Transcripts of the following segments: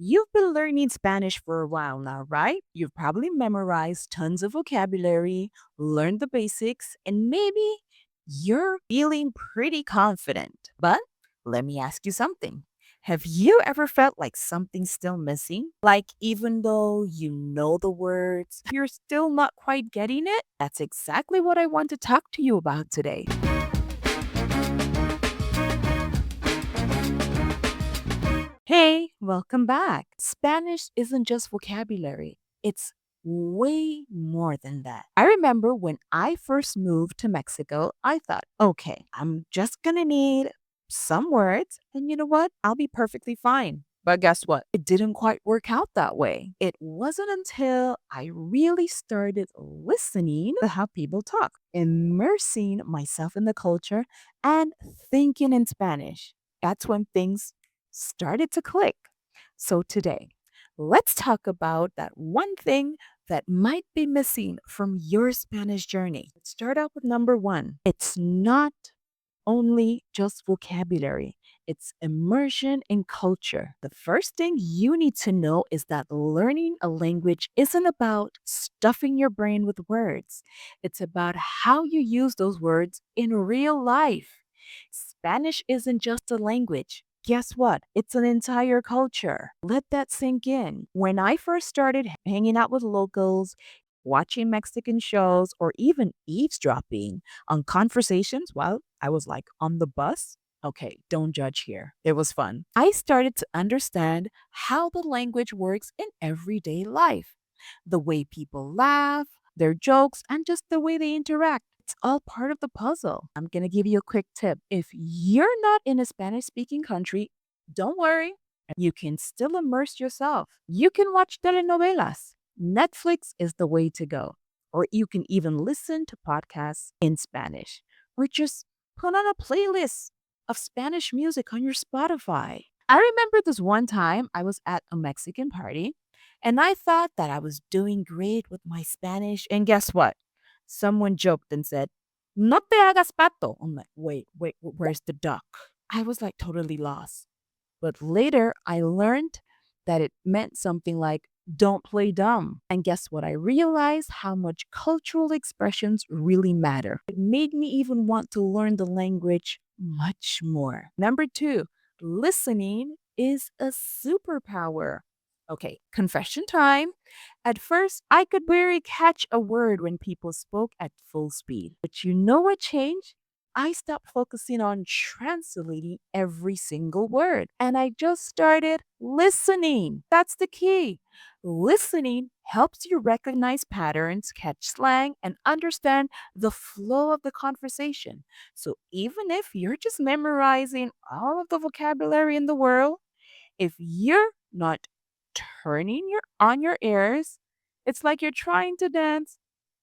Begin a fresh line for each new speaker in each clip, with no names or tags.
You've been learning Spanish for a while now, right? You've probably memorized tons of vocabulary, learned the basics, and maybe you're feeling pretty confident. But let me ask you something. Have you ever felt like something's still missing? Like, even though you know the words, you're still not quite getting it? That's exactly what I want to talk to you about today. Hey, welcome back. Spanish isn't just vocabulary, it's way more than that. I remember when I first moved to Mexico, I thought, okay, I'm just gonna need some words, and you know what? I'll be perfectly fine. But guess what? It didn't quite work out that way. It wasn't until I really started listening to how people talk, immersing myself in the culture, and thinking in Spanish. That's when things started to click. So today, let's talk about that one thing that might be missing from your Spanish journey. Let's start out with number one. It's not only just vocabulary. It's immersion in culture. The first thing you need to know is that learning a language isn't about stuffing your brain with words. It's about how you use those words in real life. Spanish isn't just a language. Guess what? It's an entire culture. Let that sink in. When I first started hanging out with locals, watching Mexican shows, or even eavesdropping on conversations while I was like on the bus. Okay, don't judge here. It was fun. I started to understand how the language works in everyday life. The way people laugh, their jokes, and just the way they interact. It's all part of the puzzle. I'm going to give you a quick tip. If you're not in a Spanish speaking country, don't worry. You can still immerse yourself. You can watch telenovelas. Netflix is the way to go. Or you can even listen to podcasts in Spanish. Or just put on a playlist of Spanish music on your Spotify. I remember this one time I was at a Mexican party and I thought that I was doing great with my Spanish. And guess what? Someone joked and said, No te hagas pato. I'm like, wait, where's the duck? I was like totally lost. But later I learned that it meant something like, don't play dumb. And guess what? I realized how much cultural expressions really matter. It made me even want to learn the language much more. Number two, listening is a superpower. Okay, confession time. At first, I could barely catch a word when people spoke at full speed. But you know what changed? I stopped focusing on translating every single word and I just started listening. That's the key. Listening helps you recognize patterns, catch slang, and understand the flow of the conversation. So even if you're just memorizing all of the vocabulary in the world, if you're not turning your on your ears, it's like you're trying to dance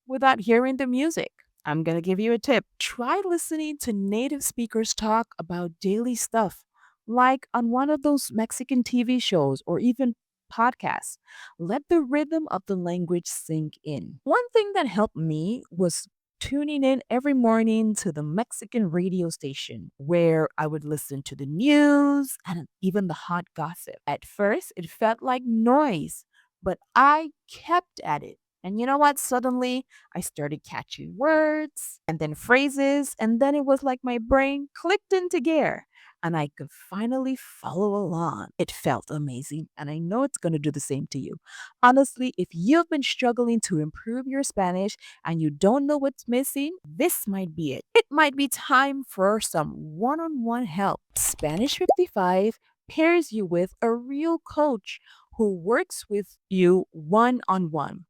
without hearing the music. I'm going to give you a tip. Try listening to native speakers talk about daily stuff, like on one of those Mexican TV shows or even podcasts. Let the rhythm of the language sink in. One thing that helped me was tuning in every morning to the Mexican radio station where I would listen to the news and even the hot gossip. At first, it felt like noise, but I kept at it. And you know what? Suddenly, I started catching words and then phrases, and then it was like my brain clicked into gear and I could finally follow along. It felt amazing, and I know it's going to do the same to you. Honestly, if you've been struggling to improve your Spanish and you don't know what's missing, this might be it. It might be time for some one on one help. Spanish 55 pairs you with a real coach who works with you one on one.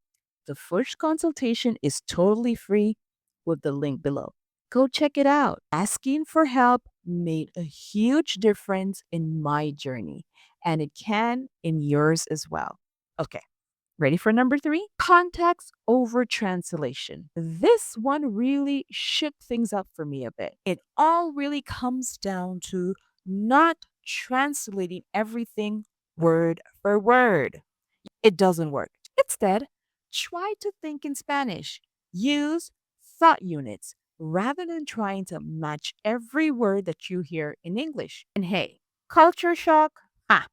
The first consultation is totally free with the link below. Go check it out. Asking for help made a huge difference in my journey, and it can in yours as well. Okay, ready for number three? Context over translation. This one really shook things up for me a bit. It all really comes down to not translating everything word for word. It doesn't work. Instead, try to think in Spanish. Use thought units rather than trying to match every word that you hear in English. And hey, culture shock? Ah,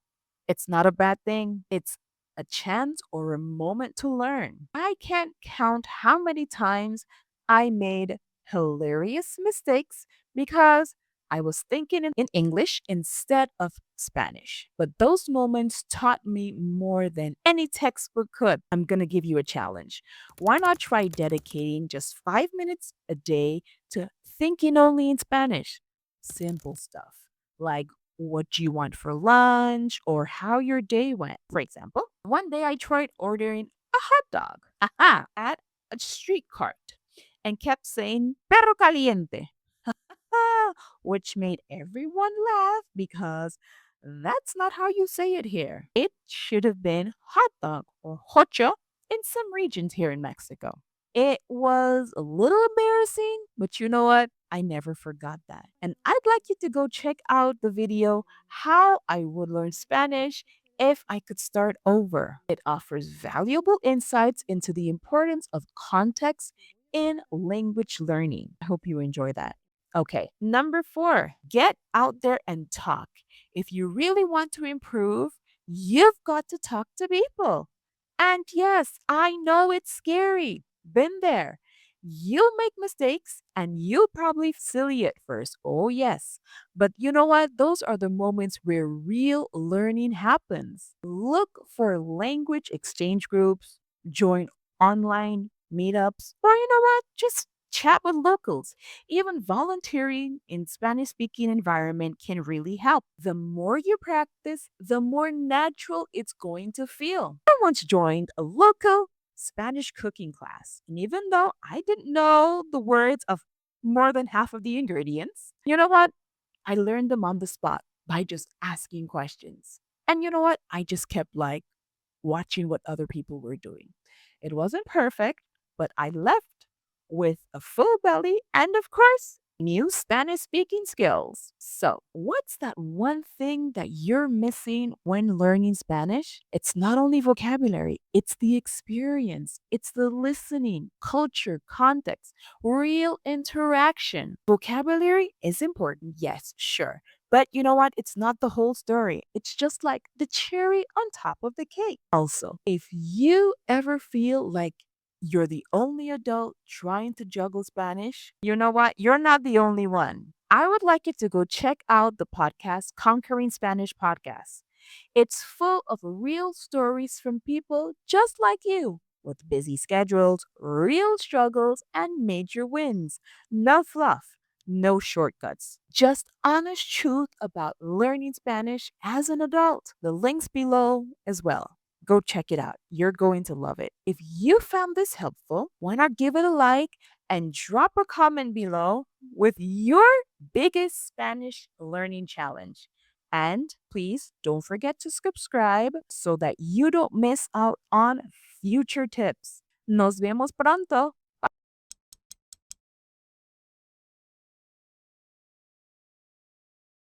It's not a bad thing. It's a chance or a moment to learn. I can't count how many times I made hilarious mistakes because I was thinking in English instead of Spanish. But those moments taught me more than any textbook could. I'm going to give you a challenge. Why not try dedicating just 5 minutes a day to thinking only in Spanish? Simple stuff like what do you want for lunch or how your day went. For example, one day I tried ordering a hot dog at a street cart and kept saying perro caliente, which made everyone laugh because that's not how you say it here. It should have been hot dog or hocho in some regions here in Mexico. It was a little embarrassing, but you know what? I never forgot that. And I'd like you to go check out the video, How I Would Learn Spanish If I Could Start Over. It offers valuable insights into the importance of context in language learning. I hope you enjoy that. Okay, number four, get out there and talk. If you really want to improve, you've got to talk to people. And yes, I know it's scary. Been there. You'll make mistakes and you'll probably feel silly at first. Oh, yes. But you know what? Those are the moments where real learning happens. Look for language exchange groups, join online meetups, or you know what? Just chat with locals. Even volunteering in Spanish speaking environment can really help. The more you practice, the more natural it's going to feel. I once joined a local Spanish cooking class, and even though I didn't know the words of more than half of the ingredients, you know what? I learned them on the spot by just asking questions. And you know what? I just kept like watching what other people were doing. It wasn't perfect, but I left with a full belly and, of course, new Spanish speaking skills. So, what's that one thing that you're missing when learning Spanish? It's not only vocabulary, it's the experience, it's the listening, culture, context, real interaction. Vocabulary is important, yes, sure. But you know what? It's not the whole story. It's just like the cherry on top of the cake. Also, if you ever feel like you're the only adult trying to juggle Spanish, you know what? You're not the only one. I would like you to go check out the podcast, Conquering Spanish Podcast. It's full of real stories from people just like you with busy schedules, real struggles, and major wins. No fluff, no shortcuts. Just honest truth about learning Spanish as an adult. The links below as well. Go check it out. You're going to love it. If you found this helpful, why not give it a like and drop a comment below with your biggest Spanish learning challenge? And please don't forget to subscribe so that you don't miss out on future tips. Nos vemos pronto.